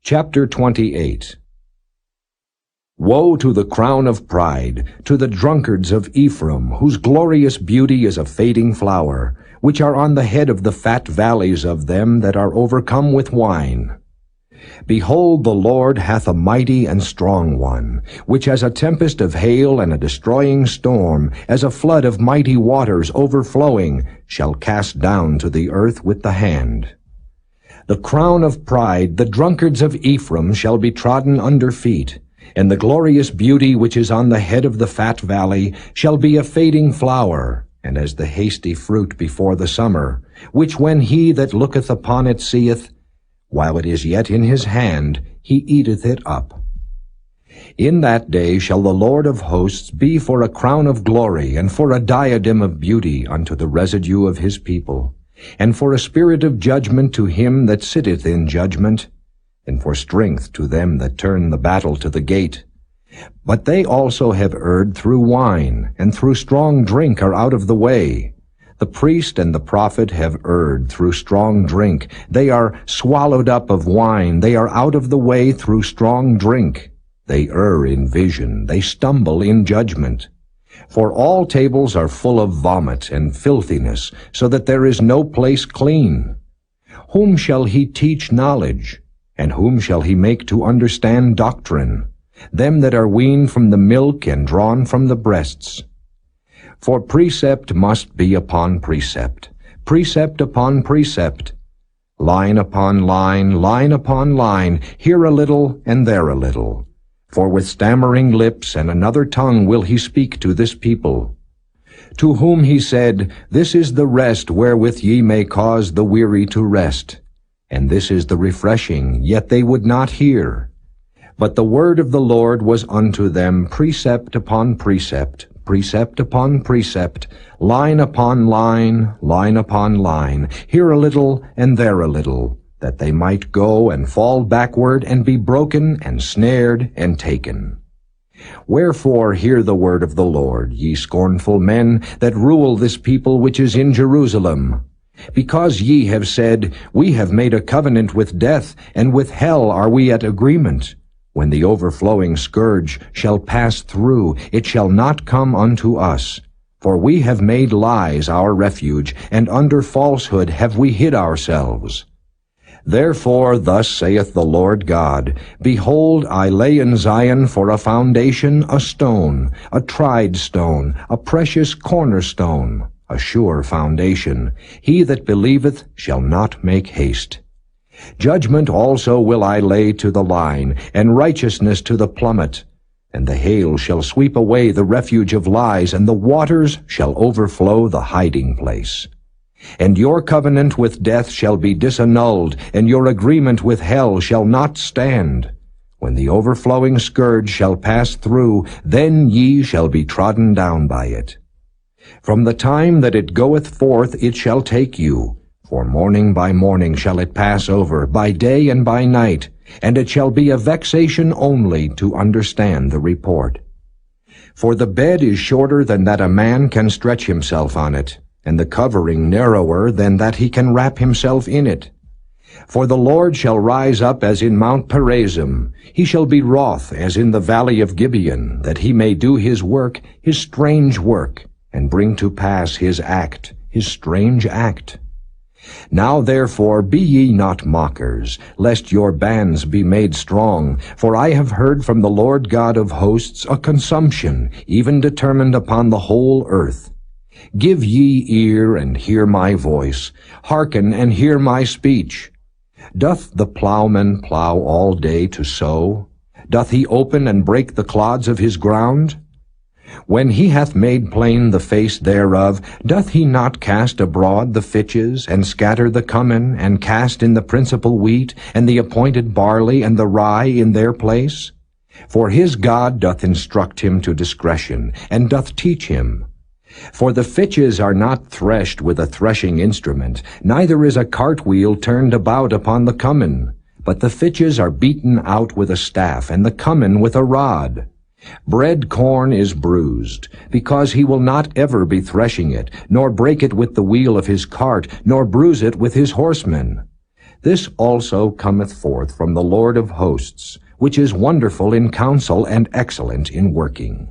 Chapter 28. Woe to the crown of pride, to the drunkards of Ephraim, whose glorious beauty is a fading flower, which are on the head of the fat valleys of them that are overcome with wine. Behold, the Lord hath a mighty and strong one, which as a tempest of hail and a destroying storm, as a flood of mighty waters overflowing, shall cast down to the earth with the hand. The crown of pride, the drunkards of Ephraim, shall be trodden under feet, and the glorious beauty which is on the head of the fat valley shall be a fading flower, and as the hasty fruit before the summer, which when he that looketh upon it seeth, while it is yet in his hand, he eateth it up. In that day shall the Lord of hosts be for a crown of glory, and for a diadem of beauty unto the residue of his people, and for a spirit of judgment to him that sitteth in judgment, and for strength to them that turn the battle to the gate. But they also have erred through wine, and through strong drink are out of the way. The priest and the prophet have erred through strong drink. They are swallowed up of wine. They are out of the way through strong drink. They err in vision. They stumble in judgment. For all tables are full of vomit and filthiness, so that there is no place clean. Whom shall he teach knowledge? And whom shall he make to understand doctrine? Them that are weaned from the milk and drawn from the breasts. For precept must be upon precept, precept upon precept, line upon line, line upon line, here a little and there a little. For with stammering lips and another tongue will he speak to this people. To whom he said, This is the rest wherewith ye may cause the weary to rest. And this is the refreshing, yet they would not hear. But the word of the Lord was unto them precept upon precept, precept upon precept, line upon line, line upon line, here a little and there a little, that they might go and fall backward and be broken and snared and taken. Wherefore hear the word of the Lord, ye scornful men that rule this people which is in Jerusalem. Because ye have said, We have made a covenant with death, and with hell are we at agreement. When the overflowing scourge shall pass through, it shall not come unto us. For we have made lies our refuge, and under falsehood have we hid ourselves. Therefore thus saith the Lord God, Behold, I lay in Zion for a foundation a stone, a tried stone, a precious cornerstone, a sure foundation. He that believeth shall not make haste. Judgment also will I lay to the line, and righteousness to the plummet. And the hail shall sweep away the refuge of lies, and the waters shall overflow the hiding place. And your covenant with death shall be disannulled, and your agreement with hell shall not stand. When the overflowing scourge shall pass through, then ye shall be trodden down by it. From the time that it goeth forth it shall take you, for morning by morning shall it pass over, by day and by night, and it shall be a vexation only to understand the report. For the bed is shorter than that a man can stretch himself on it, and the covering narrower than that he can wrap himself in it. For the Lord shall rise up as in Mount Perazim, he shall be wroth as in the valley of Gibeon, that he may do his work, his strange work, and bring to pass his act, his strange act. Now therefore be ye not mockers, lest your bands be made strong, for I have heard from the Lord God of hosts a consumption, even determined upon the whole earth. Give ye ear and hear my voice, hearken and hear my speech. Doth the plowman plow all day to sow? Doth he open and break the clods of his ground? When he hath made plain the face thereof, doth he not cast abroad the fitches, and scatter the cummin, and cast in the principal wheat, and the appointed barley, and the rye in their place? For his God doth instruct him to discretion, and doth teach him. For the fitches are not threshed with a threshing instrument, neither is a cartwheel turned about upon the cummin, but the fitches are beaten out with a staff, and the cummin with a rod. Bread corn is bruised, because he will not ever be threshing it, nor break it with the wheel of his cart, nor bruise it with his horsemen. This also cometh forth from the Lord of hosts, which is wonderful in counsel and excellent in working.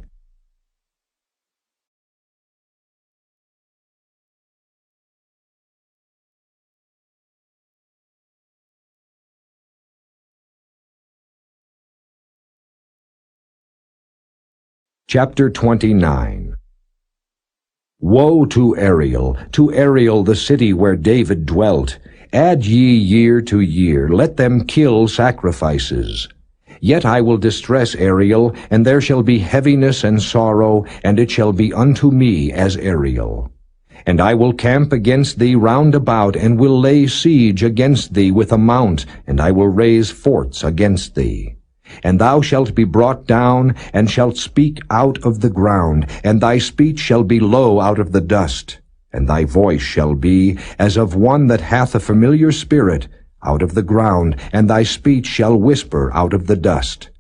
Chapter 29. Woe to Ariel, the city where David dwelt! Add ye year to year, let them kill sacrifices. Yet I will distress Ariel, and there shall be heaviness and sorrow, and it shall be unto me as Ariel. And I will camp against thee round about, and will lay siege against thee with a mount, and I will raise forts against thee. And thou shalt be brought down, and shalt speak out of the ground, and thy speech shall be low out of the dust. And thy voice shall be as of one that hath a familiar spirit out of the ground, and thy speech shall whisper out of the dust.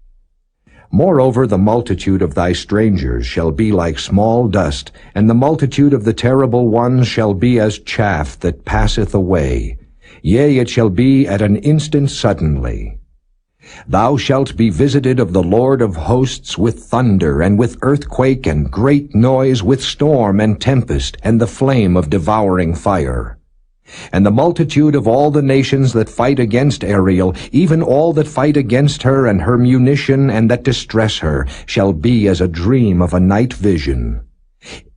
Moreover, the multitude of thy strangers shall be like small dust, and the multitude of the terrible ones shall be as chaff that passeth away. Yea, it shall be at an instant suddenly. Thou shalt be visited of the Lord of hosts with thunder, and with earthquake, and great noise, with storm and tempest, and the flame of devouring fire. And the multitude of all the nations that fight against Ariel, even all that fight against her and her munition, and that distress her, shall be as a dream of a night vision.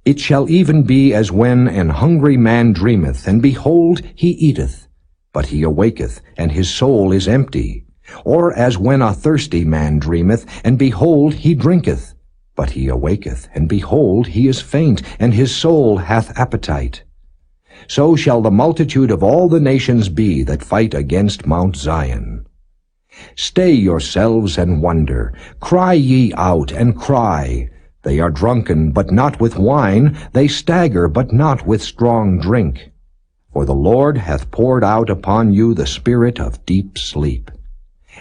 It shall even be as when an hungry man dreameth, and behold, he eateth, but he awaketh, and his soul is empty. Or as when a thirsty man dreameth, and behold, he drinketh, but he awaketh, and behold, he is faint, and his soul hath appetite. So shall the multitude of all the nations be that fight against Mount Zion. Stay yourselves and wonder, cry ye out and cry. They are drunken, but not with wine, they stagger, but not with strong drink. For the Lord hath poured out upon you the spirit of deep sleep,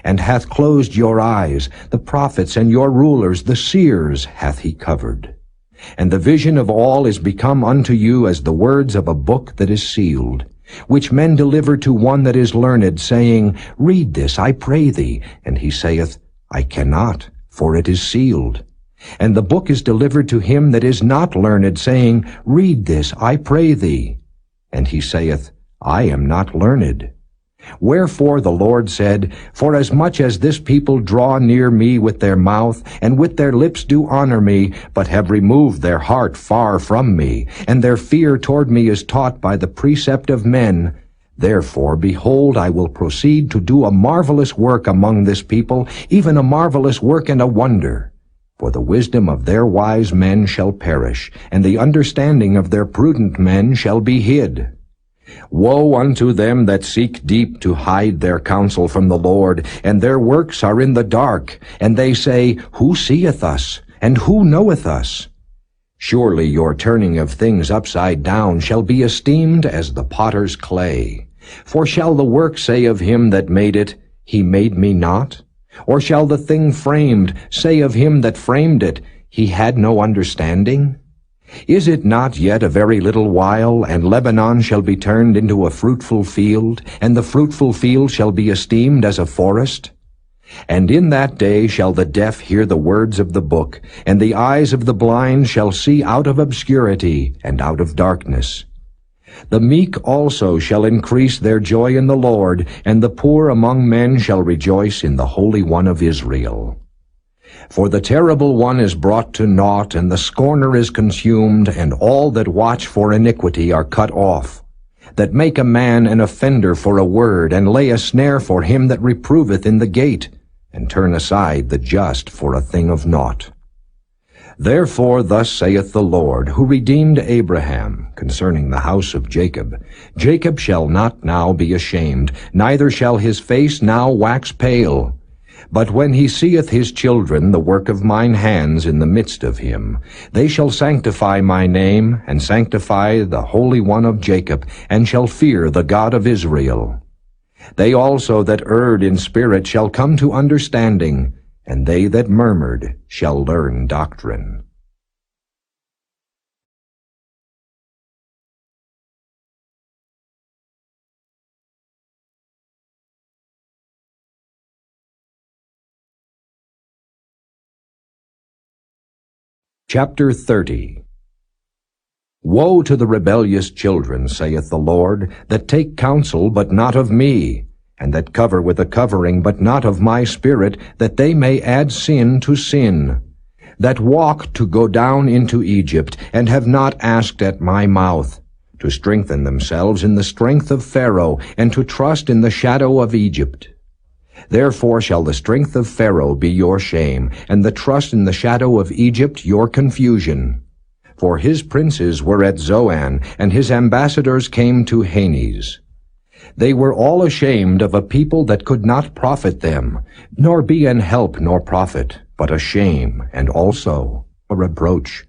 and hath closed your eyes, the prophets and your rulers, the seers, hath he covered. And the vision of all is become unto you as the words of a book that is sealed, which men deliver to one that is learned, saying, Read this, I pray thee. And he saith, I cannot, for it is sealed. And the book is delivered to him that is not learned, saying, Read this, I pray thee. And he saith, I am not learned. Wherefore the Lord said, Forasmuch as this people draw near me with their mouth, and with their lips do honor me, but have removed their heart far from me, and their fear toward me is taught by the precept of men, therefore, behold, I will proceed to do a marvelous work among this people, even a marvelous work and a wonder. For the wisdom of their wise men shall perish, and the understanding of their prudent men shall be hid. Woe unto them that seek deep to hide their counsel from the Lord, and their works are in the dark, and they say, Who seeth us, and who knoweth us? Surely your turning of things upside down shall be esteemed as the potter's clay. For shall the work say of him that made it, He made me not? Or shall the thing framed say of him that framed it, He had no understanding? Is it not yet a very little while, and Lebanon shall be turned into a fruitful field, and the fruitful field shall be esteemed as a forest? And in that day shall the deaf hear the words of the book, and the eyes of the blind shall see out of obscurity and out of darkness. The meek also shall increase their joy in the Lord, and the poor among men shall rejoice in the Holy One of Israel. For the terrible one is brought to naught, and the scorner is consumed, and all that watch for iniquity are cut off, that make a man an offender for a word, and lay a snare for him that reproveth in the gate, and turn aside the just for a thing of naught. Therefore thus saith the Lord, who redeemed Abraham, concerning the house of Jacob, Jacob shall not now be ashamed, neither shall his face now wax pale. But when he seeth his children, the work of mine hands in the midst of him, they shall sanctify my name, and sanctify the Holy One of Jacob, and shall fear the God of Israel. They also that erred in spirit shall come to understanding, and they that murmured shall learn doctrine. Chapter 30. Woe to the rebellious children, saith the Lord, that take counsel, but not of me, and that cover with a covering, but not of my Spirit, that they may add sin to sin, that walk to go down into Egypt, and have not asked at my mouth, to strengthen themselves in the strength of Pharaoh, and to trust in the shadow of Egypt. Therefore shall the strength of Pharaoh be your shame, and the trust in the shadow of Egypt your confusion. For his princes were at Zoan, and his ambassadors came to Hanes. They were all ashamed of a people that could not profit them, nor be an help nor profit, but a shame, and also a reproach.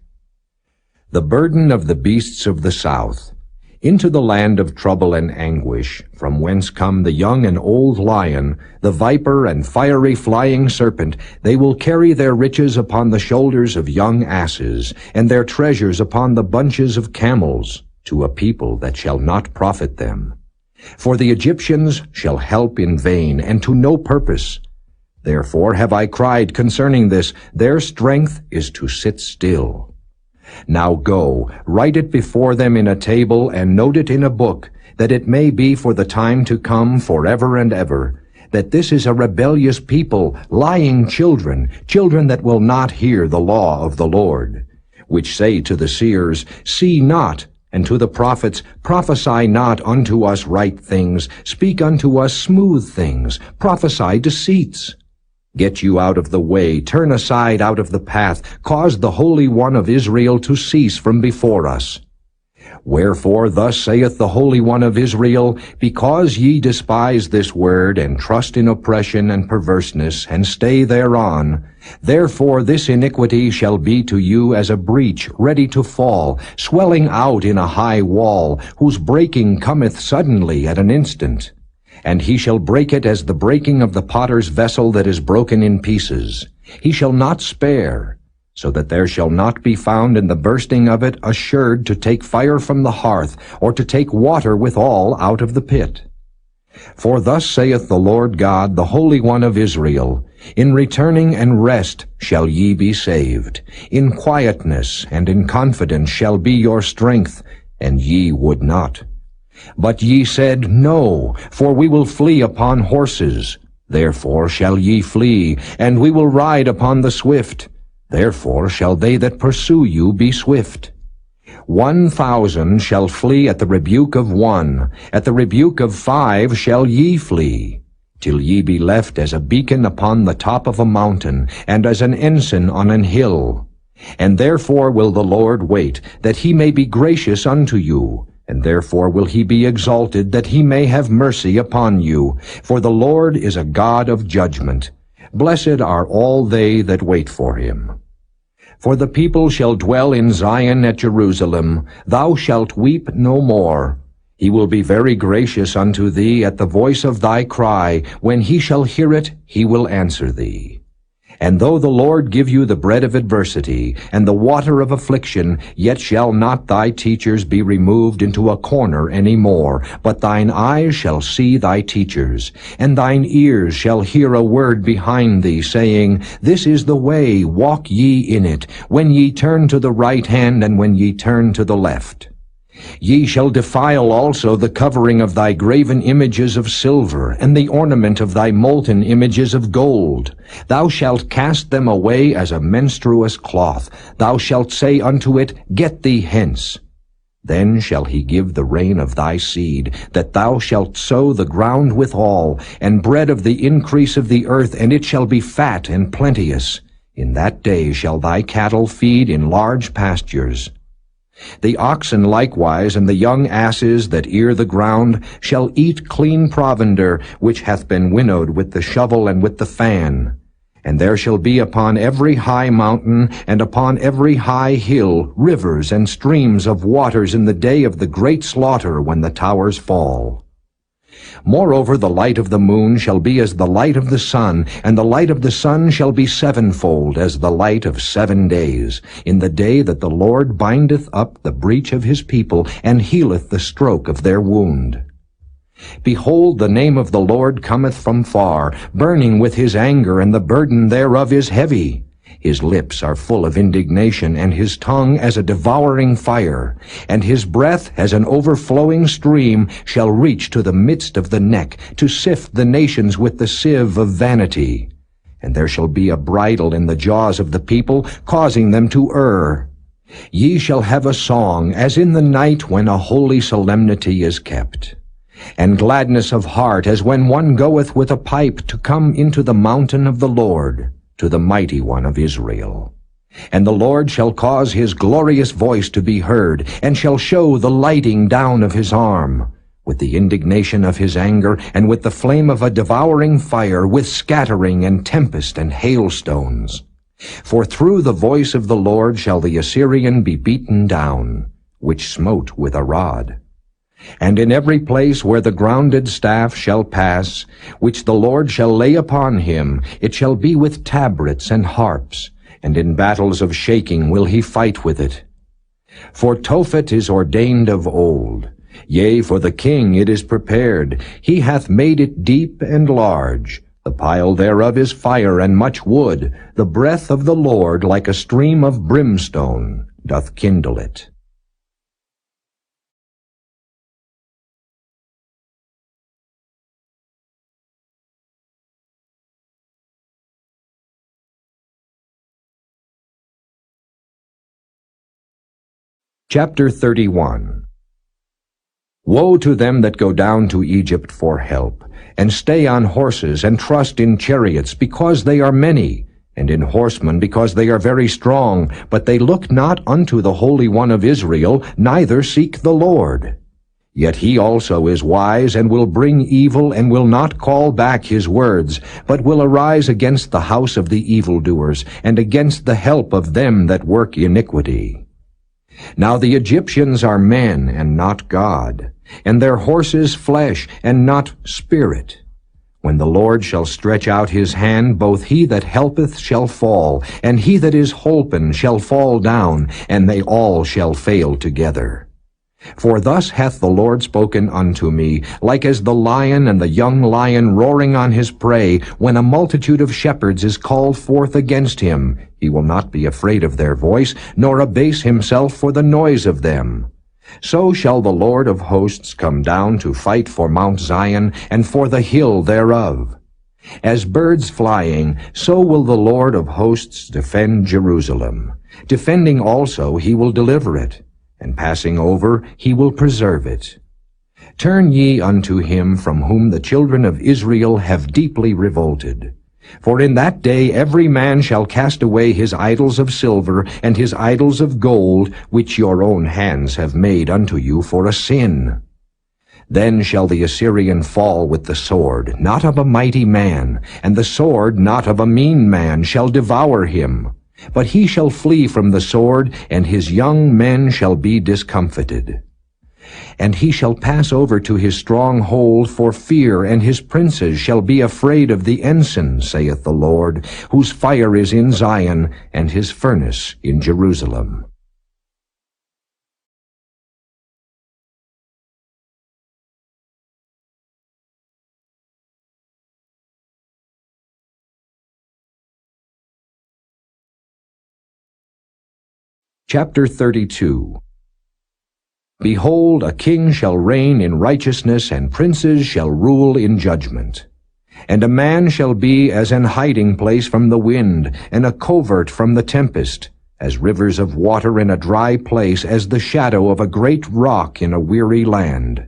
The burden of the beasts of the south, into the land of trouble and anguish, from whence come the young and old lion, the viper and fiery flying serpent, they will carry their riches upon the shoulders of young asses, and their treasures upon the bunches of camels, to a people that shall not profit them. For the Egyptians shall help in vain, and to no purpose. Therefore have I cried concerning this, their strength is to sit still. Now go, write it before them in a table, and note it in a book, that it may be for the time to come forever and ever, that this is a rebellious people, lying children, children that will not hear the law of the Lord, which say to the seers, See not, and to the prophets, Prophesy not unto us right things, speak unto us smooth things, prophesy deceits. Get you out of the way, turn aside out of the path, cause the Holy One of Israel to cease from before us. Wherefore thus saith the Holy One of Israel, Because ye despise this word, and trust in oppression and perverseness, and stay thereon, therefore this iniquity shall be to you as a breach ready to fall, swelling out in a high wall, whose breaking cometh suddenly at an instant. And he shall break it as the breaking of the potter's vessel that is broken in pieces. He shall not spare, so that there shall not be found in the bursting of it assured to take fire from the hearth, or to take water withal out of the pit. For thus saith the Lord God, the Holy One of Israel, In returning and rest shall ye be saved. In quietness and in confidence shall be your strength, and ye would not. But ye said, No, for we will flee upon horses. Therefore shall ye flee, and we will ride upon the swift. Therefore shall they that pursue you be swift. 1,000 shall flee at the rebuke of one, at the rebuke of 5 shall ye flee, till ye be left as a beacon upon the top of a mountain, and as an ensign on an hill. And therefore will the Lord wait, that he may be gracious unto you, and therefore will he be exalted, that he may have mercy upon you. For the Lord is a God of judgment. Blessed are all they that wait for him. For the people shall dwell in Zion at Jerusalem. Thou shalt weep no more. He will be very gracious unto thee at the voice of thy cry. When he shall hear it, he will answer thee. And though the Lord give you the bread of adversity, and the water of affliction, yet shall not thy teachers be removed into a corner any more, but thine eyes shall see thy teachers, and thine ears shall hear a word behind thee, saying, This is the way, walk ye in it, when ye turn to the right hand, and when ye turn to the left. Ye shall defile also the covering of thy graven images of silver, and the ornament of thy molten images of gold. Thou shalt cast them away as a menstruous cloth. Thou shalt say unto it, Get thee hence. Then shall he give the rain of thy seed, that thou shalt sow the ground withal, and bread of the increase of the earth, and it shall be fat and plenteous. In that day shall thy cattle feed in large pastures. The oxen likewise, and the young asses that ear the ground, shall eat clean provender, which hath been winnowed with the shovel and with the fan. And there shall be upon every high mountain, and upon every high hill, rivers and streams of waters in the day of the great slaughter, when the towers fall. Moreover, the light of the moon shall be as the light of the sun, and the light of the sun shall be sevenfold as the light of 7 days, in the day that the Lord bindeth up the breach of his people, and healeth the stroke of their wound. Behold, the name of the Lord cometh from far, burning with his anger, and the burden thereof is heavy. His lips are full of indignation, and his tongue as a devouring fire, and his breath as an overflowing stream shall reach to the midst of the neck, to sift the nations with the sieve of vanity. And there shall be a bridle in the jaws of the people, causing them to err. Ye shall have a song, as in the night when a holy solemnity is kept, and gladness of heart, as when one goeth with a pipe to come into the mountain of the Lord, to the mighty one of Israel. And the Lord shall cause his glorious voice to be heard, and shall show the lighting down of his arm, with the indignation of his anger, and with the flame of a devouring fire, with scattering and tempest and hailstones. For through the voice of the Lord shall the Assyrian be beaten down, which smote with a rod. And in every place where the grounded staff shall pass, which the Lord shall lay upon him, it shall be with tabrets and harps, and in battles of shaking will he fight with it. For Tophet is ordained of old, yea, for the king it is prepared. He hath made it deep and large. The pile thereof is fire and much wood. The breath of the Lord, like a stream of brimstone, doth kindle it. Chapter 31. Woe to them that go down to Egypt for help, and stay on horses, and trust in chariots, because they are many, and in horsemen, because they are very strong, but they look not unto the Holy One of Israel, neither seek the Lord. Yet he also is wise, and will bring evil, and will not call back his words, but will arise against the house of the evildoers, and against the help of them that work iniquity. Now the Egyptians are men, and not God, and their horses flesh, and not spirit. When the Lord shall stretch out his hand, both he that helpeth shall fall, and he that is holpen shall fall down, and they all shall fail together. For thus hath the Lord spoken unto me, like as the lion and the young lion roaring on his prey, when a multitude of shepherds is called forth against him. He will not be afraid of their voice, nor abase himself for the noise of them. So shall the Lord of hosts come down to fight for Mount Zion, and for the hill thereof. As birds flying, so will the Lord of hosts defend Jerusalem. Defending also he will deliver it, and passing over he will preserve it. Turn ye unto him from whom the children of Israel have deeply revolted. For in that day every man shall cast away his idols of silver, and his idols of gold, which your own hands have made unto you for a sin. Then shall the Assyrian fall with the sword, not of a mighty man, and the sword not of a mean man shall devour him. But he shall flee from the sword, and his young men shall be discomfited. And he shall pass over to his stronghold for fear, and his princes shall be afraid of the ensign, saith the Lord, whose fire is in Zion, and his furnace in Jerusalem. Chapter 32. Behold, a king shall reign in righteousness, and princes shall rule in judgment. And a man shall be as an hiding place from the wind, and a covert from the tempest, as rivers of water in a dry place, as the shadow of a great rock in a weary land.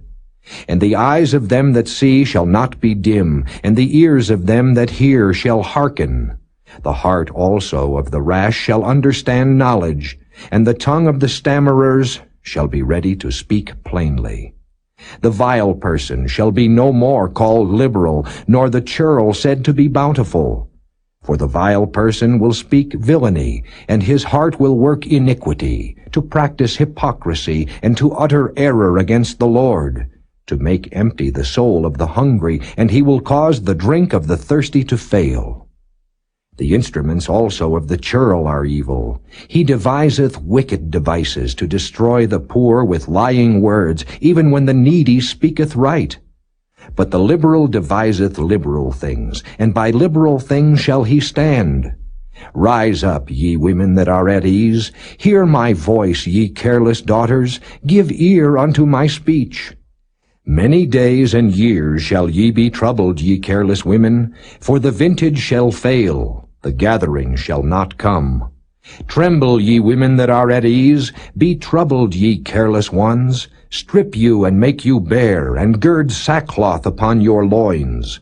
And the eyes of them that see shall not be dim, and the ears of them that hear shall hearken. The heart also of the rash shall understand knowledge, and the tongue of the stammerers shall be ready to speak plainly. The vile person shall be no more called liberal, nor the churl said to be bountiful. For the vile person will speak villainy, and his heart will work iniquity, to practice hypocrisy, and to utter error against the Lord, to make empty the soul of the hungry, and he will cause the drink of the thirsty to fail. The instruments also of the churl are evil. He deviseth wicked devices to destroy the poor with lying words, even when the needy speaketh right. But the liberal deviseth liberal things, and by liberal things shall he stand. Rise up, ye women that are at ease. Hear my voice, ye careless daughters. Give ear unto my speech. Many days and years shall ye be troubled, ye careless women, for the vintage shall fail, the gathering shall not come. Tremble, ye women that are at ease. Be troubled, ye careless ones. Strip you and make you bare, and gird sackcloth upon your loins.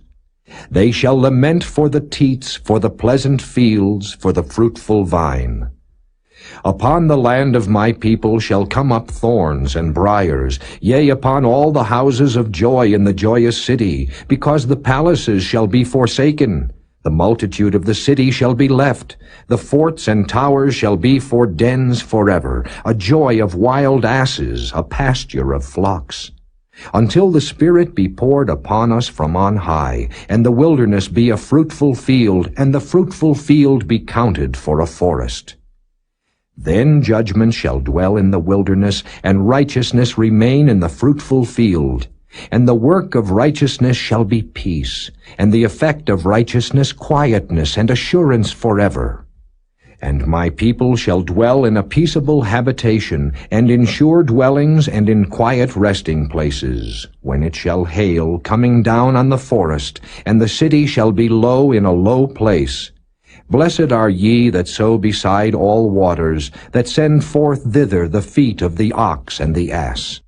They shall lament for the teats, for the pleasant fields, for the fruitful vine. Upon the land of my people shall come up thorns and briars, yea, upon all the houses of joy in the joyous city, because the palaces shall be forsaken. The multitude of the city shall be left. The forts and towers shall be for dens forever, a joy of wild asses, a pasture of flocks. Until the Spirit be poured upon us from on high, and the wilderness be a fruitful field, and the fruitful field be counted for a forest. Then judgment shall dwell in the wilderness, and righteousness remain in the fruitful field. And the work of righteousness shall be peace, and the effect of righteousness quietness and assurance forever. And my people shall dwell in a peaceable habitation, and in sure dwellings, and in quiet resting places, when it shall hail, coming down on the forest, and the city shall be low in a low place. Blessed are ye that sow beside all waters, that send forth thither the feet of the ox and the ass.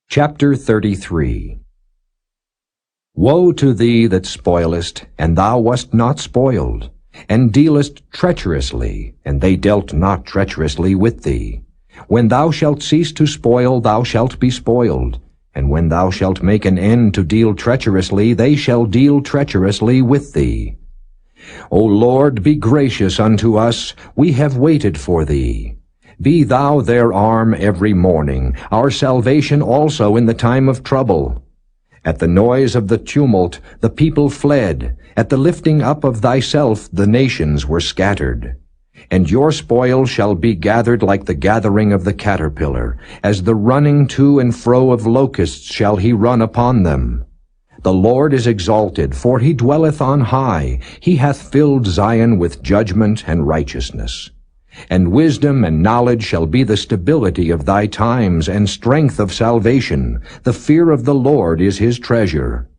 Chapter 33. Woe to thee that spoilest, and thou wast not spoiled, and dealest treacherously, and they dealt not treacherously with thee. When thou shalt cease to spoil, thou shalt be spoiled, and when thou shalt make an end to deal treacherously, they shall deal treacherously with thee. O Lord, be gracious unto us, we have waited for thee. Be thou their arm every morning, our salvation also in the time of trouble. At the noise of the tumult the people fled. At the lifting up of thyself the nations were scattered. And your spoil shall be gathered like the gathering of the caterpillar. As the running to and fro of locusts shall he run upon them. The Lord is exalted, for he dwelleth on high. He hath filled Zion with judgment and righteousness. And wisdom and knowledge shall be the stability of thy times, and strength of salvation. The fear of the Lord is his treasure.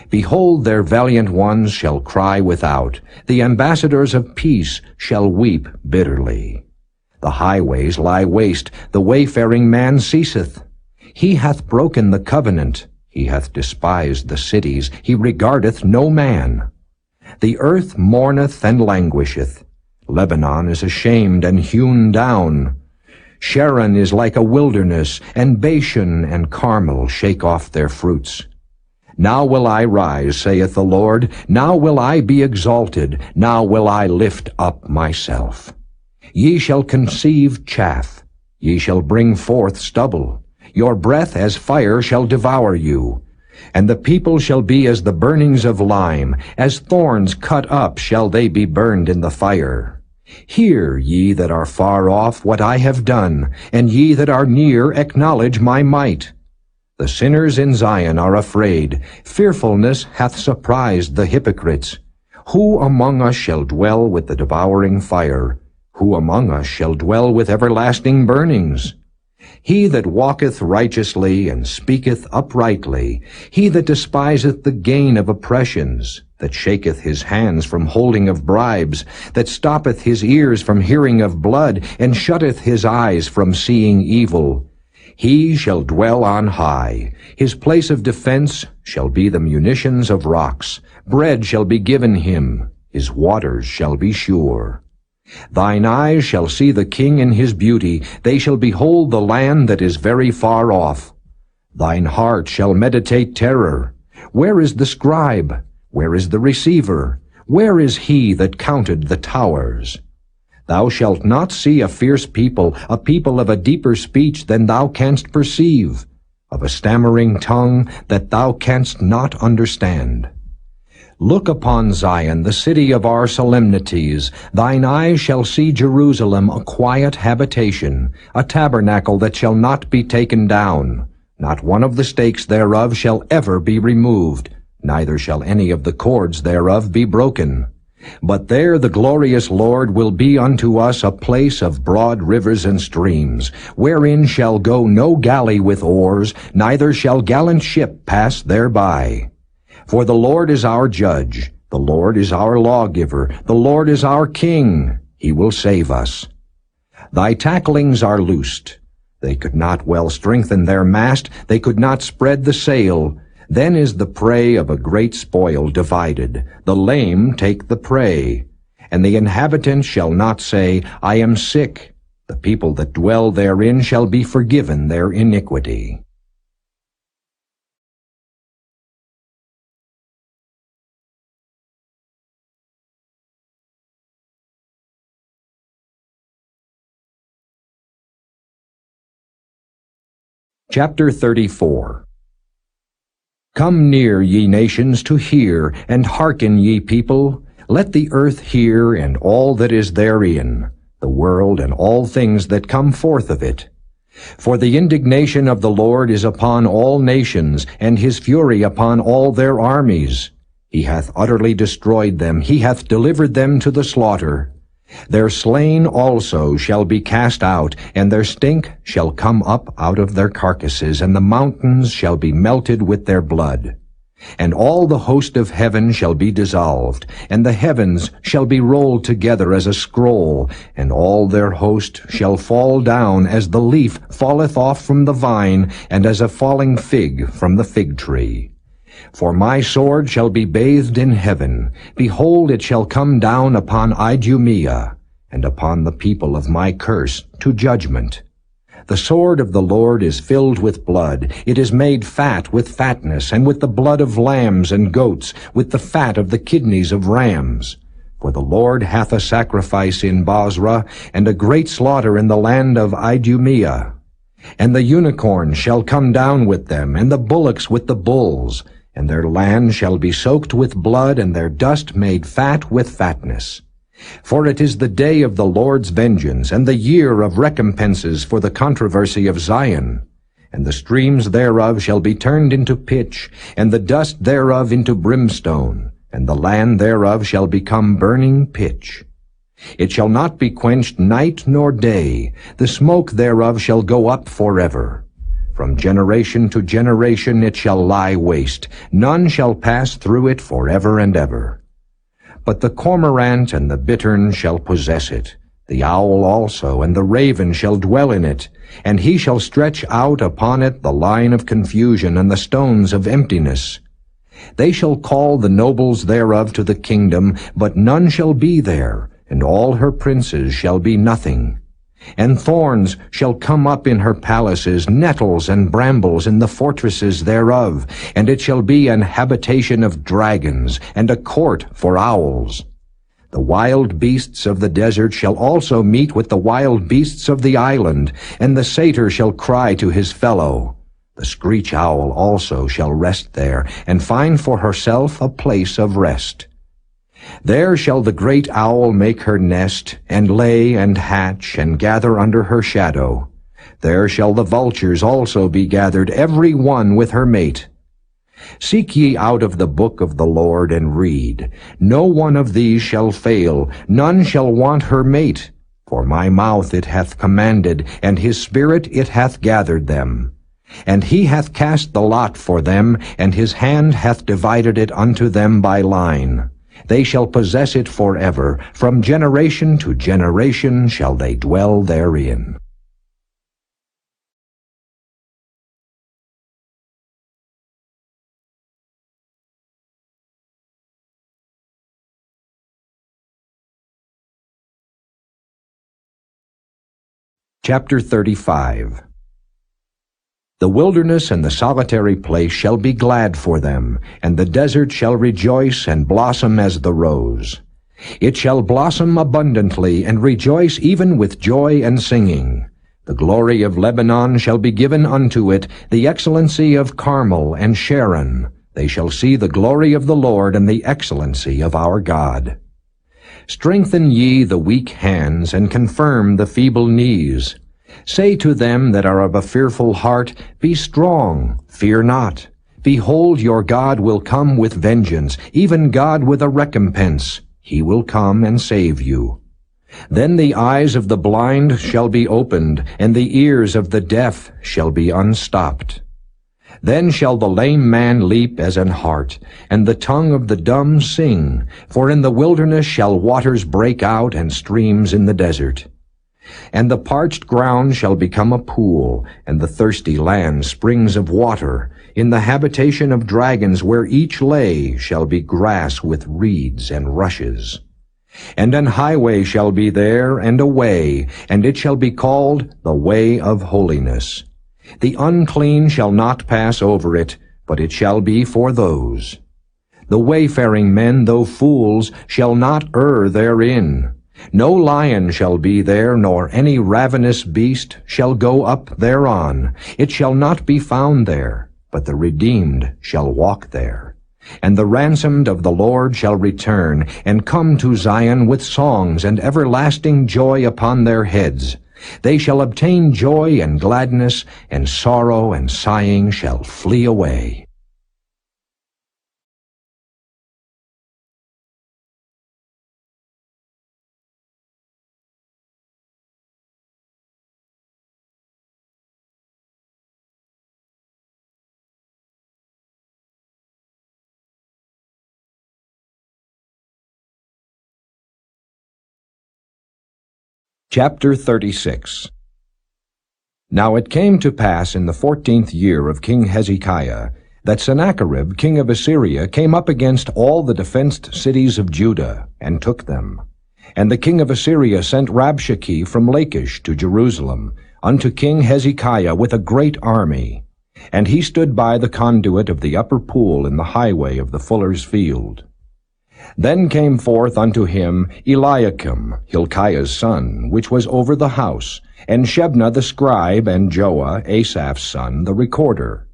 Behold, their valiant ones shall cry without. The ambassadors of peace shall weep bitterly. The highways lie waste, the wayfaring man ceaseth. He hath broken the covenant, he hath despised the cities, he regardeth no man. The earth mourneth and languisheth. Lebanon is ashamed and hewn down. Sharon is like a wilderness, and Bashan and Carmel shake off their fruits. Now will I rise, saith the Lord. Now will I be exalted. Now will I lift up myself. Ye shall conceive chaff. Ye shall bring forth stubble. Your breath as fire shall devour you. And the people shall be as the burnings of lime. As thorns cut up shall they be burned in the fire. Hear, ye that are far off, what I have done, and ye that are near acknowledge my might. The sinners in Zion are afraid. Fearfulness hath surprised the hypocrites. Who among us shall dwell with the devouring fire? Who among us shall dwell with everlasting burnings? He that walketh righteously and speaketh uprightly, he that despiseth the gain of oppressions, that shaketh his hands from holding of bribes, that stoppeth his ears from hearing of blood, and shutteth his eyes from seeing evil, he shall dwell on high. His place of defense shall be the munitions of rocks. Bread shall be given him. His waters shall be sure. Thine eyes shall see the king in his beauty. They shall behold the land that is very far off. Thine heart shall meditate terror. Where is the scribe? Where is the receiver? Where is he that counted the towers? Thou shalt not see a fierce people, a people of a deeper speech than thou canst perceive, of a stammering tongue that thou canst not understand. Look upon Zion, the city of our solemnities. Thine eyes shall see Jerusalem a quiet habitation, a tabernacle that shall not be taken down. Not one of the stakes thereof shall ever be removed, neither shall any of the cords thereof be broken. But there the glorious Lord will be unto us a place of broad rivers and streams, wherein shall go no galley with oars, neither shall gallant ship pass thereby. For the Lord is our judge, the Lord is our lawgiver, the Lord is our king, he will save us. Thy tacklings are loosed. They could not well strengthen their mast, they could not spread the sail. Then is the prey of a great spoil divided. The lame take the prey. And the inhabitants shall not say, I am sick. The people that dwell therein shall be forgiven their iniquity. Chapter 34. Come near, ye nations, to hear, and hearken, ye people. Let the earth hear, and all that is therein, the world and all things that come forth of it. For the indignation of the Lord is upon all nations, and his fury upon all their armies. He hath utterly destroyed them, he hath delivered them to the slaughter. Their slain also shall be cast out, and their stink shall come up out of their carcasses, and the mountains shall be melted with their blood. And all the host of heaven shall be dissolved, and the heavens shall be rolled together as a scroll, and all their host shall fall down as the leaf falleth off from the vine, and as a falling fig from the fig tree. For my sword shall be bathed in heaven. Behold, it shall come down upon Idumea, and upon the people of my curse, to judgment. The sword of the Lord is filled with blood. It is made fat with fatness, and with the blood of lambs and goats, with the fat of the kidneys of rams. For the Lord hath a sacrifice in Bozrah, and a great slaughter in the land of Idumea. And the unicorn shall come down with them, and the bullocks with the bulls. And their land shall be soaked with blood, and their dust made fat with fatness. For it is the day of the Lord's vengeance, and the year of recompenses for the controversy of Zion. And the streams thereof shall be turned into pitch, and the dust thereof into brimstone, and the land thereof shall become burning pitch. It shall not be quenched night nor day, the smoke thereof shall go up forever. From generation to generation it shall lie waste, none shall pass through it forever and ever. But the cormorant and the bittern shall possess it, the owl also, and the raven shall dwell in it, and he shall stretch out upon it the line of confusion and the stones of emptiness. They shall call the nobles thereof to the kingdom, but none shall be there, and all her princes shall be nothing. And thorns shall come up in her palaces, nettles and brambles in the fortresses thereof, and it shall be an habitation of dragons, and a court for owls. The wild beasts of the desert shall also meet with the wild beasts of the island, and the satyr shall cry to his fellow. The screech owl also shall rest there, and find for herself a place of rest. There shall the great owl make her nest, and lay and hatch, and gather under her shadow. There shall the vultures also be gathered, every one with her mate. Seek ye out of the book of the Lord, and read. No one of these shall fail, none shall want her mate. For my mouth it hath commanded, and his spirit it hath gathered them. And he hath cast the lot for them, and his hand hath divided it unto them by line. They shall possess it forever. From generation to generation shall they dwell therein. Chapter 35. The wilderness and the solitary place shall be glad for them, and the desert shall rejoice and blossom as the rose. It shall blossom abundantly, and rejoice even with joy and singing. The glory of Lebanon shall be given unto it, the excellency of Carmel and Sharon. They shall see the glory of the Lord and the excellency of our God. Strengthen ye the weak hands, and confirm the feeble knees. Say to them that are of a fearful heart, Be strong, fear not. Behold, your God will come with vengeance, even God with a recompense. He will come and save you. Then the eyes of the blind shall be opened, and the ears of the deaf shall be unstopped. Then shall the lame man leap as an hart, and the tongue of the dumb sing, for in the wilderness shall waters break out and streams in the desert. And the parched ground shall become a pool, and the thirsty land springs of water. In the habitation of dragons where each lay shall be grass with reeds and rushes. And an highway shall be there, and a way, and it shall be called the way of holiness. The unclean shall not pass over it, but it shall be for those. The wayfaring men, though fools, shall not err therein. No lion shall be there, nor any ravenous beast shall go up thereon. It shall not be found there, but the redeemed shall walk there. And the ransomed of the Lord shall return, and come to Zion with songs and everlasting joy upon their heads. They shall obtain joy and gladness, and sorrow and sighing shall flee away. Chapter 36. Now it came to pass in the 14th year of King Hezekiah, that Sennacherib king of Assyria came up against all the defenced cities of Judah, and took them. And the king of Assyria sent Rabshakeh from Lachish to Jerusalem, unto King Hezekiah with a great army. And he stood by the conduit of the upper pool in the highway of the fuller's field. Then came forth unto him Eliakim, Hilkiah's son, which was over the house, and Shebna the scribe, and Joah, Asaph's son, the recorder.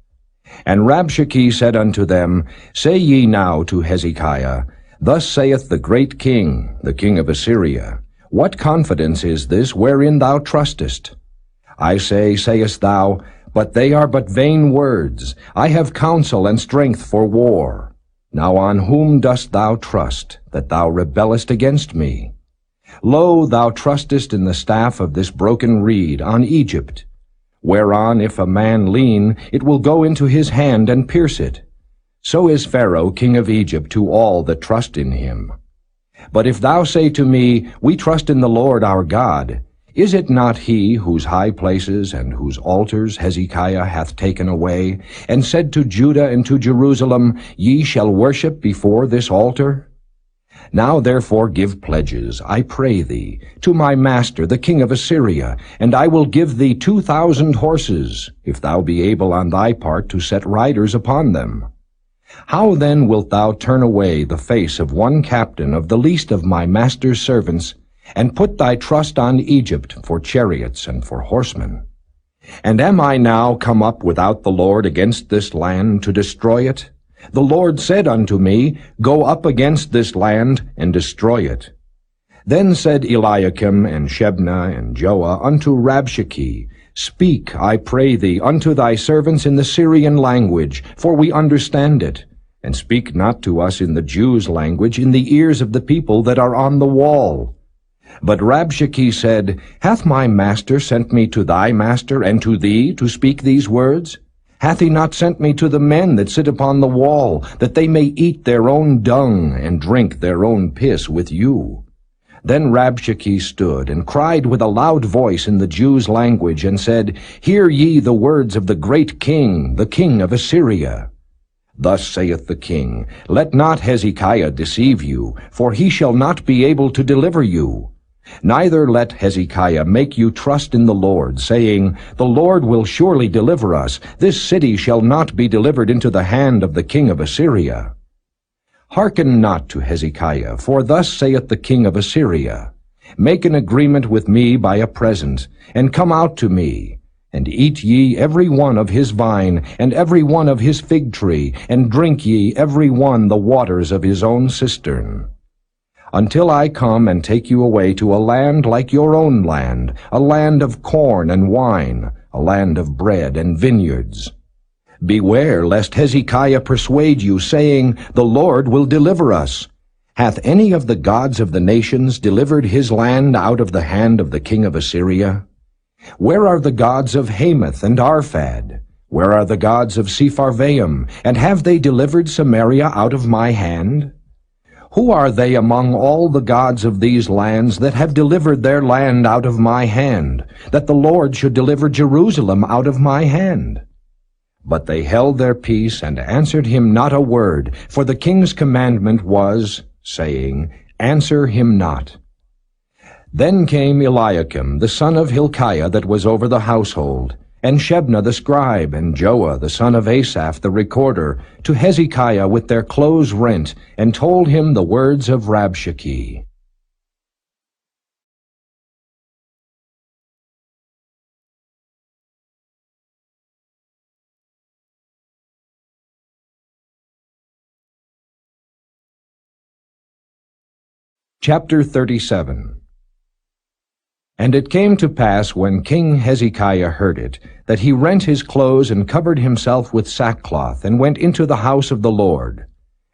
And Rabshakeh said unto them, Say ye now to Hezekiah, Thus saith the great king, the king of Assyria, What confidence is this wherein thou trustest? I say, sayest thou, But they are but vain words. I have counsel and strength for war. Now on whom dost thou trust, that thou rebellest against me? Lo, thou trustest in the staff of this broken reed, on Egypt, whereon if a man lean, it will go into his hand and pierce it. So is Pharaoh king of Egypt to all that trust in him. But if thou say to me, We trust in the Lord our God, is it not he whose high places and whose altars Hezekiah hath taken away, and said to Judah and to Jerusalem, Ye shall worship before this altar? Now therefore give pledges, I pray thee, to my master the king of Assyria, and I will give thee 2,000 horses, if thou be able on thy part to set riders upon them. How then wilt thou turn away the face of one captain of the least of my master's servants, and put thy trust on Egypt for chariots and for horsemen? And am I now come up without the Lord against this land to destroy it? The Lord said unto me, Go up against this land and destroy it. Then said Eliakim and Shebna and Joah unto Rabshakeh, Speak, I pray thee, unto thy servants in the Syrian language, for we understand it. And speak not to us in the Jews' language, in the ears of the people that are on the wall. But Rabshakeh said, Hath my master sent me to thy master and to thee to speak these words? Hath he not sent me to the men that sit upon the wall, that they may eat their own dung and drink their own piss with you? Then Rabshakeh stood and cried with a loud voice in the Jews' language, and said, Hear ye the words of the great king, the king of Assyria. Thus saith the king, Let not Hezekiah deceive you, for he shall not be able to deliver you. Neither let Hezekiah make you trust in the Lord, saying, The Lord will surely deliver us. This city shall not be delivered into the hand of the king of Assyria. Hearken not to Hezekiah, for thus saith the king of Assyria, Make an agreement with me by a present, and come out to me. And eat ye every one of his vine, and every one of his fig tree, and drink ye every one the waters of his own cistern. Until I come and take you away to a land like your own land, a land of corn and wine, a land of bread and vineyards. Beware lest Hezekiah persuade you, saying, The Lord will deliver us. Hath any of the gods of the nations delivered his land out of the hand of the king of Assyria? Where are the gods of Hamath and Arphad? Where are the gods of Sepharvaim? And have they delivered Samaria out of my hand? Who are they among all the gods of these lands that have delivered their land out of my hand, that the Lord should deliver Jerusalem out of my hand? But they held their peace and answered him not a word, for the king's commandment was, saying, Answer him not. Then came Eliakim, the son of Hilkiah, that was over the household, and Shebna the scribe, and Joah the son of Asaph the recorder, to Hezekiah with their clothes rent, and told him the words of Rabshakeh. Chapter 37. And it came to pass, when King Hezekiah heard it, that he rent his clothes and covered himself with sackcloth, and went into the house of the Lord.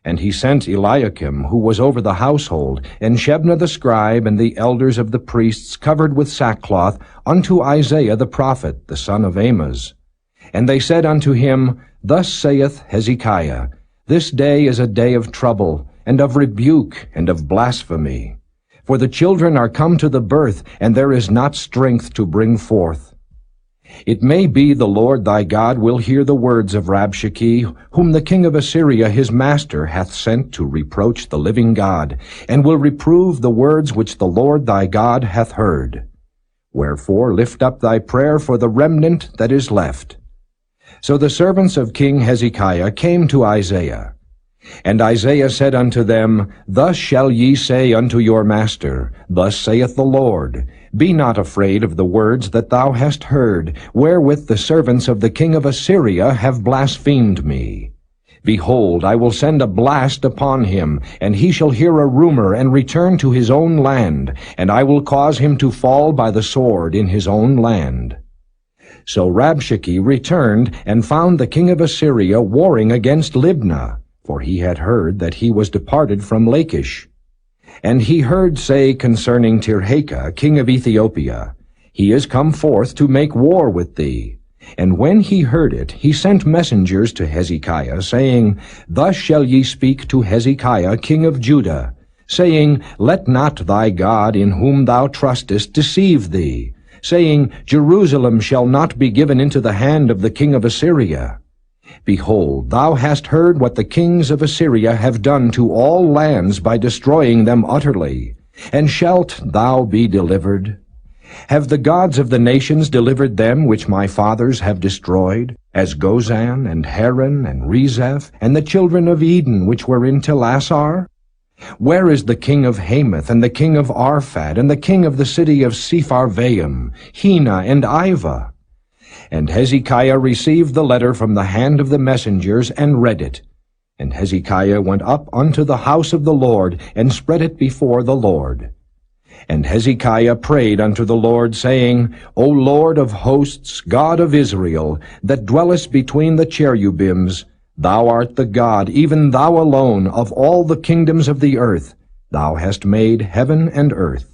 And he sent Eliakim, who was over the household, and Shebna the scribe, and the elders of the priests, covered with sackcloth, unto Isaiah the prophet, the son of Amoz. And they said unto him, Thus saith Hezekiah, This day is a day of trouble, and of rebuke, and of blasphemy. For the children are come to the birth, and there is not strength to bring forth. It may be the Lord thy God will hear the words of Rabshakeh, whom the king of Assyria his master hath sent to reproach the living God, and will reprove the words which the Lord thy God hath heard. Wherefore lift up thy prayer for the remnant that is left. So the servants of King Hezekiah came to Isaiah. And Isaiah said unto them, Thus shall ye say unto your master, Thus saith the Lord, Be not afraid of the words that thou hast heard, wherewith the servants of the king of Assyria have blasphemed me. Behold, I will send a blast upon him, and he shall hear a rumor, and return to his own land, and I will cause him to fall by the sword in his own land. So Rabshakeh returned, and found the king of Assyria warring against Libnah, for he had heard that he was departed from Lachish. And he heard say concerning Tirhakah, king of Ethiopia, He is come forth to make war with thee. And when he heard it, he sent messengers to Hezekiah, saying, Thus shall ye speak to Hezekiah, king of Judah, saying, Let not thy God, in whom thou trustest, deceive thee, saying, Jerusalem shall not be given into the hand of the king of Assyria. Behold, thou hast heard what the kings of Assyria have done to all lands by destroying them utterly. And shalt thou be delivered? Have the gods of the nations delivered them which my fathers have destroyed, as Gozan, and Haran, and Rezeph, and the children of Eden which were in Telassar? Where is the king of Hamath, and the king of Arphad, and the king of the city of Sepharvaim, Hena, and Ivah? And Hezekiah received the letter from the hand of the messengers, and read it. And Hezekiah went up unto the house of the Lord, and spread it before the Lord. And Hezekiah prayed unto the Lord, saying, O Lord of hosts, God of Israel, that dwellest between the cherubims, Thou art the God, even thou alone, of all the kingdoms of the earth. Thou hast made heaven and earth.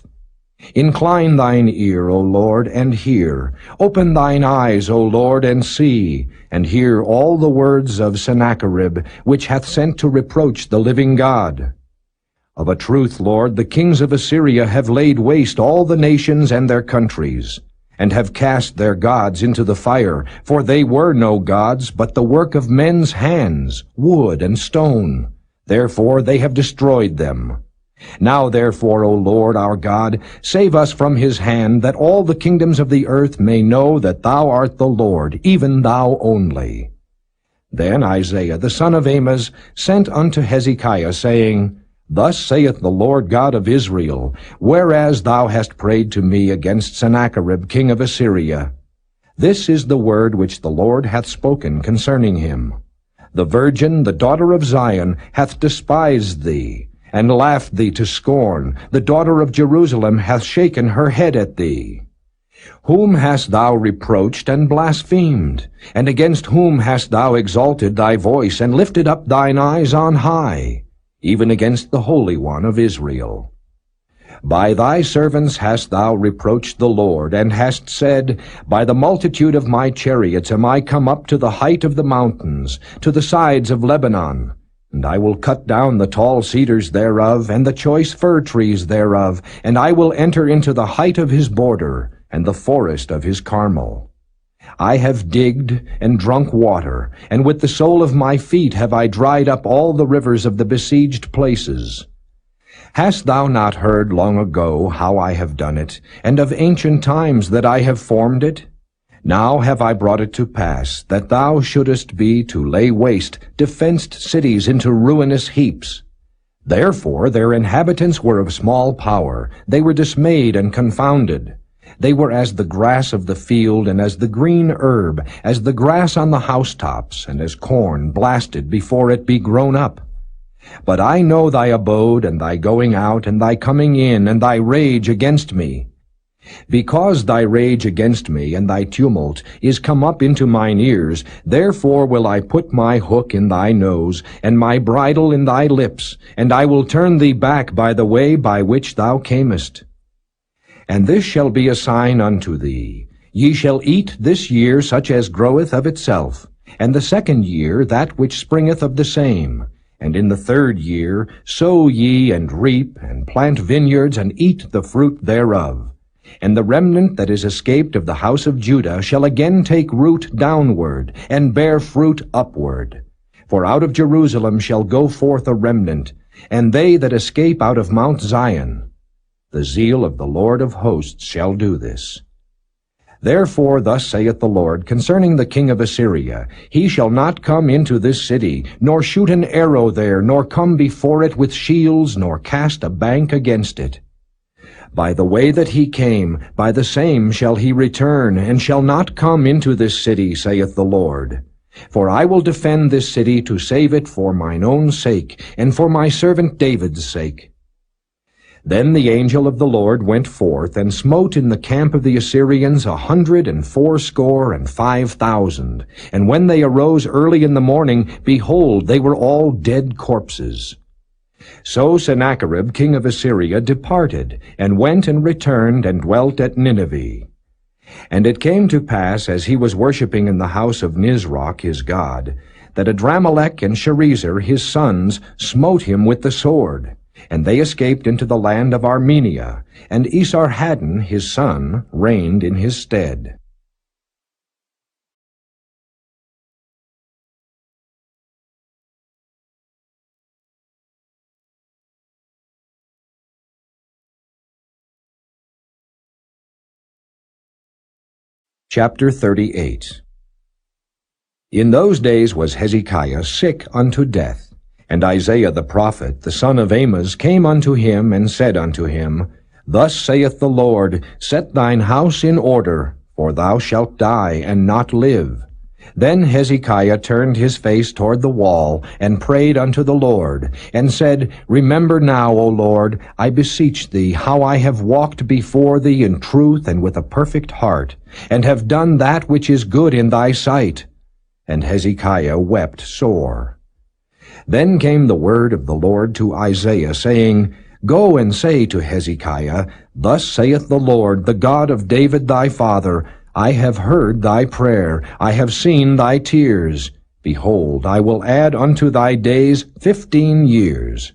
Incline thine ear, O Lord, and hear. Open thine eyes, O Lord, and see, and hear all the words of Sennacherib, which hath sent to reproach the living God. Of a truth, Lord, the kings of Assyria have laid waste all the nations and their countries, and have cast their gods into the fire, for they were no gods, but the work of men's hands, wood and stone. Therefore they have destroyed them. Now therefore, O Lord our God, save us from his hand, that all the kingdoms of the earth may know that thou art the Lord, even thou only. Then Isaiah the son of Amoz sent unto Hezekiah, saying, Thus saith the Lord God of Israel, Whereas thou hast prayed to me against Sennacherib king of Assyria, This is the word which the Lord hath spoken concerning him. The virgin, the daughter of Zion, hath despised thee, and laughed thee to scorn. The daughter of Jerusalem hath shaken her head at thee. Whom hast thou reproached and blasphemed? And against whom hast thou exalted thy voice, and lifted up thine eyes on high? Even against the Holy One of Israel. By thy servants hast thou reproached the Lord, and hast said, By the multitude of my chariots am I come up to the height of the mountains, to the sides of Lebanon. And I will cut down the tall cedars thereof, and the choice fir trees thereof, and I will enter into the height of his border, and the forest of his Carmel. I have digged and drunk water, and with the sole of my feet have I dried up all the rivers of the besieged places. Hast thou not heard long ago how I have done it, and of ancient times that I have formed it? Now have I brought it to pass, that thou shouldest be to lay waste defenced cities into ruinous heaps. Therefore their inhabitants were of small power, they were dismayed and confounded. They were as the grass of the field, and as the green herb, as the grass on the housetops, and as corn blasted before it be grown up. But I know thy abode, and thy going out, and thy coming in, and thy rage against me. Because thy rage against me, and thy tumult, is come up into mine ears, therefore will I put my hook in thy nose, and my bridle in thy lips, and I will turn thee back by the way by which thou camest. And this shall be a sign unto thee. Ye shall eat this year such as groweth of itself, and the second year that which springeth of the same. And in the third year sow ye, and reap, and plant vineyards, and eat the fruit thereof. And the remnant that is escaped of the house of Judah shall again take root downward, and bear fruit upward. For out of Jerusalem shall go forth a remnant, and they that escape out of Mount Zion. The zeal of the Lord of hosts shall do this. Therefore thus saith the Lord concerning the king of Assyria, He shall not come into this city, nor shoot an arrow there, nor come before it with shields, nor cast a bank against it. By the way that he came, by the same shall he return, and shall not come into this city, saith the Lord. For I will defend this city to save it for mine own sake, and for my servant David's sake. Then the angel of the Lord went forth, and smote in the camp of the Assyrians 185,000. And when they arose early in the morning, behold, they were all dead corpses. So Sennacherib king of Assyria departed, and went and returned, and dwelt at Nineveh. And it came to pass, as he was worshipping in the house of Nisroch his god, that Adramelech and Sharezer his sons smote him with the sword. And they escaped into the land of Armenia, and Esarhaddon his son reigned in his stead. Chapter 38. In those days was Hezekiah sick unto death. And Isaiah the prophet, the son of Amoz, came unto him, and said unto him, Thus saith the Lord, Set thine house in order, for thou shalt die, and not live. Then Hezekiah turned his face toward the wall, and prayed unto the Lord, and said, Remember now, O Lord, I beseech thee, how I have walked before thee in truth and with a perfect heart, and have done that which is good in thy sight. And Hezekiah wept sore. Then came the word of the Lord to Isaiah, saying, Go and say to Hezekiah, Thus saith the Lord, the God of David thy father, I have heard thy prayer, I have seen thy tears. Behold, I will add unto thy days 15 years.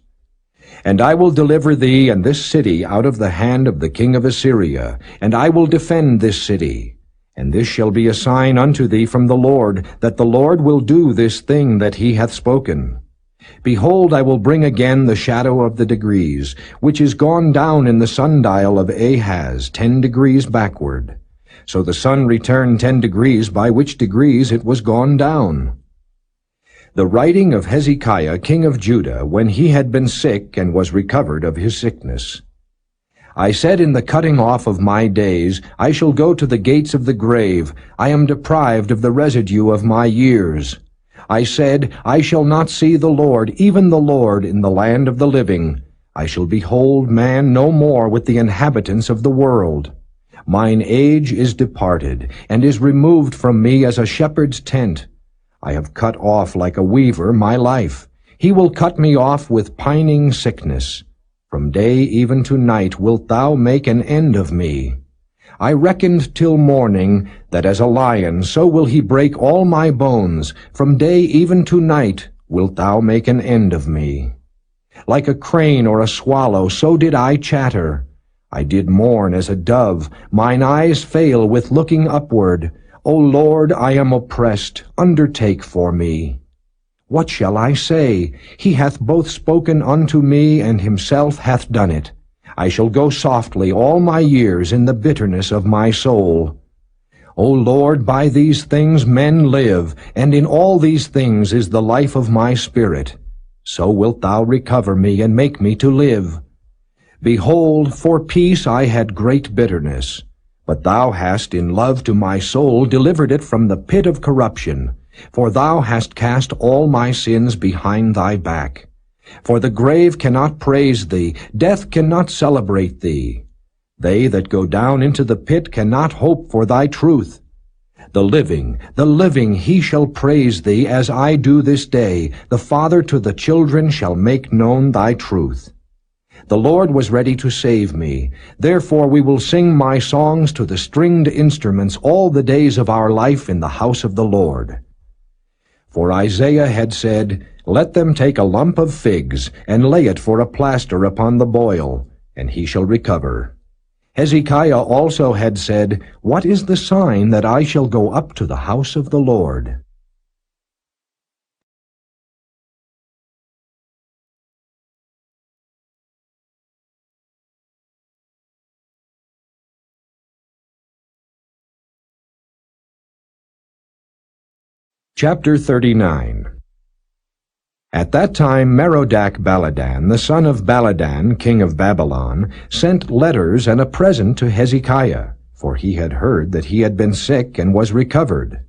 And I will deliver thee and this city out of the hand of the king of Assyria, and I will defend this city. And this shall be a sign unto thee from the Lord, that the Lord will do this thing that he hath spoken. Behold, I will bring again the shadow of the degrees, which is gone down in the sundial of Ahaz 10 degrees backward. So the sun returned 10 degrees, by which degrees it was gone down. The writing of Hezekiah king of Judah, when he had been sick and was recovered of his sickness. I said in the cutting off of my days, I shall go to the gates of the grave. I am deprived of the residue of my years. I said, I shall not see the Lord, even the Lord, in the land of the living. I shall behold man no more with the inhabitants of the world. Mine age is departed, and is removed from me as a shepherd's tent. I have cut off like a weaver my life. He will cut me off with pining sickness. From day even to night wilt thou make an end of me. I reckoned till morning, that as a lion so will he break all my bones. From day even to night wilt thou make an end of me. Like a crane or a swallow, so did I chatter. I did mourn as a dove, mine eyes fail with looking upward. O Lord, I am oppressed, undertake for me. What shall I say? He hath both spoken unto me, and himself hath done it. I shall go softly all my years in the bitterness of my soul. O Lord, by these things men live, and in all these things is the life of my spirit. So wilt thou recover me, and make me to live. Behold, for peace I had great bitterness. But thou hast in love to my soul delivered it from the pit of corruption. For thou hast cast all my sins behind thy back. For the grave cannot praise thee, death cannot celebrate thee. They that go down into the pit cannot hope for thy truth. The living, he shall praise thee, as I do this day. The father to the children shall make known thy truth. The Lord was ready to save me. Therefore we will sing my songs to the stringed instruments all the days of our life in the house of the Lord. For Isaiah had said, Let them take a lump of figs, and lay it for a plaster upon the boil, and he shall recover. Hezekiah also had said, What is the sign that I shall go up to the house of the Lord? Chapter 39. At that time Merodach-Baladan, the son of Baladan, king of Babylon, sent letters and a present to Hezekiah, for he had heard that he had been sick and was recovered.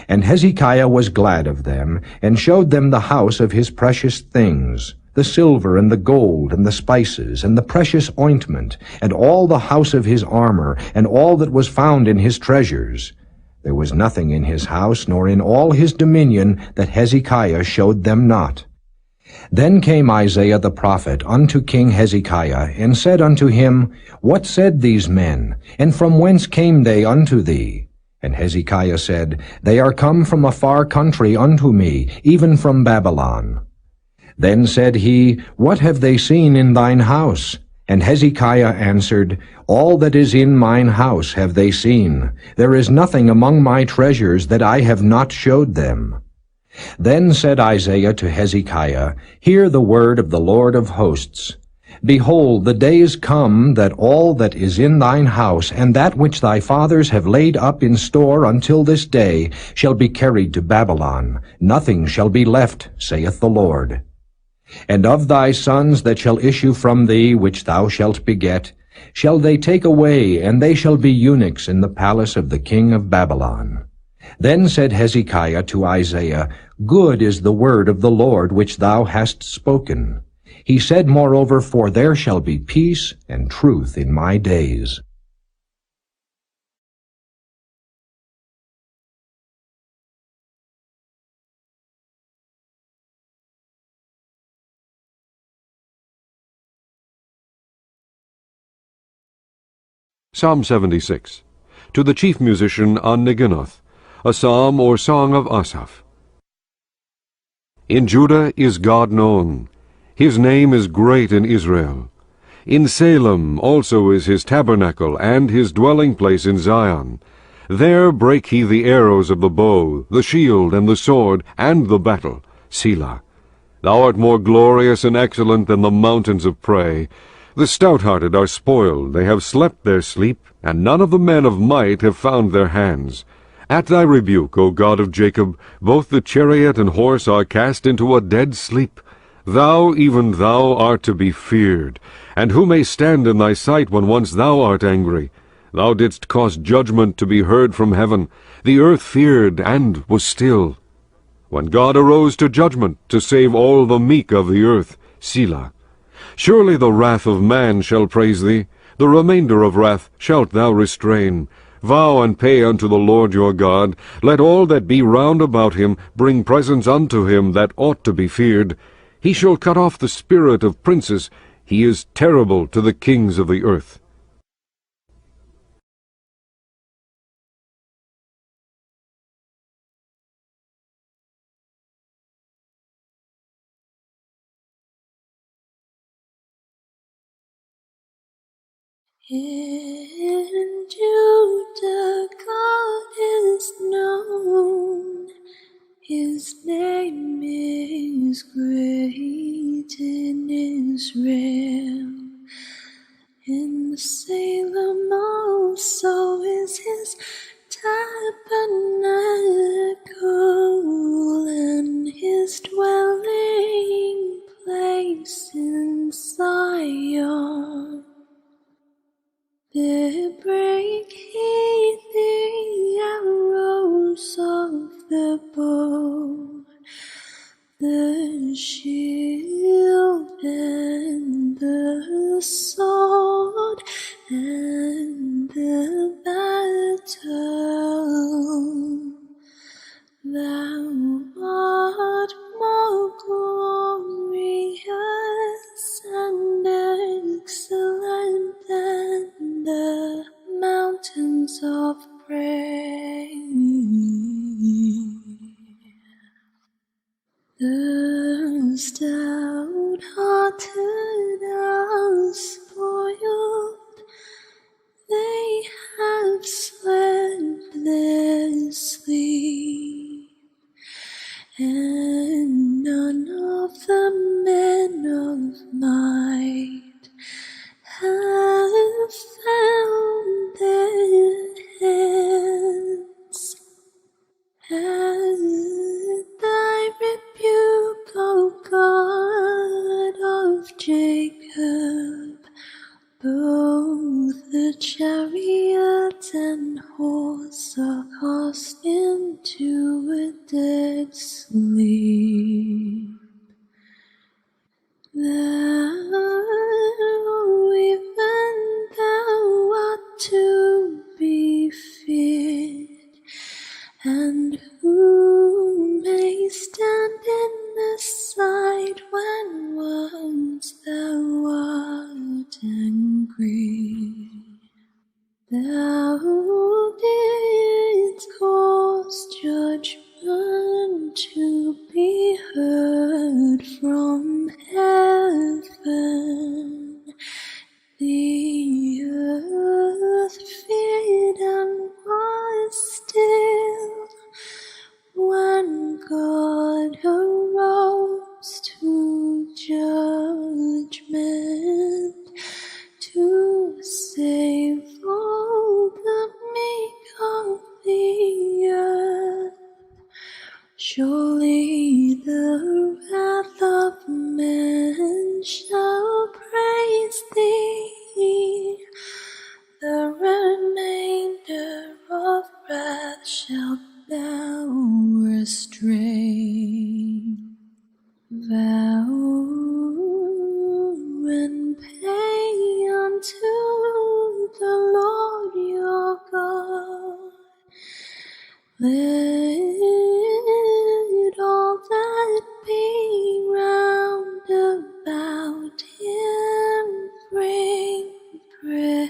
And Hezekiah was glad of them, and showed them the house of his precious things, the silver and the gold and the spices and the precious ointment, and all the house of his armor, and all that was found in his treasures. There was nothing in his house, nor in all his dominion, that Hezekiah showed them not. Then came Isaiah the prophet unto King Hezekiah, and said unto him, What said these men? And from whence came they unto thee? And Hezekiah said, They are come from a far country unto me, even from Babylon. Then said he, What have they seen in thine house? And Hezekiah answered, All that is in mine house have they seen. There is nothing among my treasures that I have not showed them. Then said Isaiah to Hezekiah, Hear the word of the Lord of hosts. Behold, the days come that all that is in thine house, and that which thy fathers have laid up in store until this day, shall be carried to Babylon. Nothing shall be left, saith the Lord. And of thy sons that shall issue from thee, which thou shalt beget, shall they take away, and they shall be eunuchs in the palace of the king of Babylon. Then said Hezekiah to Isaiah, Good is the word of the Lord which thou hast spoken. He said moreover, For there shall be peace and truth in my days. Psalm 76. To the chief musician on Neginoth, a psalm or song of Asaph. In Judah is God known. His name is great in Israel. In Salem also is his tabernacle, and his dwelling place in Zion. There brake he the arrows of the bow, the shield, and the sword, and the battle. Selah. Thou art more glorious and excellent than the mountains of prey. The stout-hearted are spoiled, they have slept their sleep, and none of the men of might have found their hands. At thy rebuke, O God of Jacob, both the chariot and horse are cast into a dead sleep. Thou, even thou, art to be feared. And who may stand in thy sight when once thou art angry? Thou didst cause judgment to be heard from heaven. The earth feared and was still. When God arose to judgment, to save all the meek of the earth. Selah. Surely the wrath of man shall praise thee. The remainder of wrath shalt thou restrain. Vow and pay unto the Lord your God. Let all that be round about him bring presents unto him that ought to be feared. He shall cut off the spirit of princes. He is terrible to the kings of the earth. In Judah God is known, His name is great in Israel. In Salem also is His tabernacle, and His dwelling place in Zion. There break He the arrows of the bow, the shield and the sword, and the battle. Thou art more glorious and excellent than the mountains of praise. The stout-hearted are spoiled, they have slept their sleep, and none of the men of might have found their heads. At thy rebuke, O God of Jacob, both the chariot and horse are cast into a dead sleep. Thou, even thou art to be feared, and who may stand in the sight when once thou art angry? Thou didst cause judgment to be heard from heaven. The earth feared and was still when God arose to judgment, to save all the meek of the earth. Surely the wrath of men shall praise thee, the remainder of wrath shalt thou restrain. Vow and pay unto the Lord your God. Let all that be round about him bring presents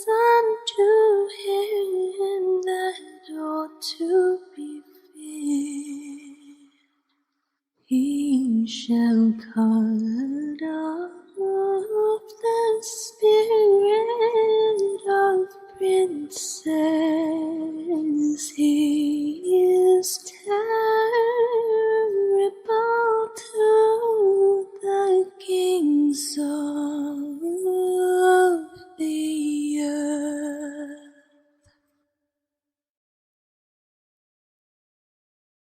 unto him that ought to be feared. He shall cut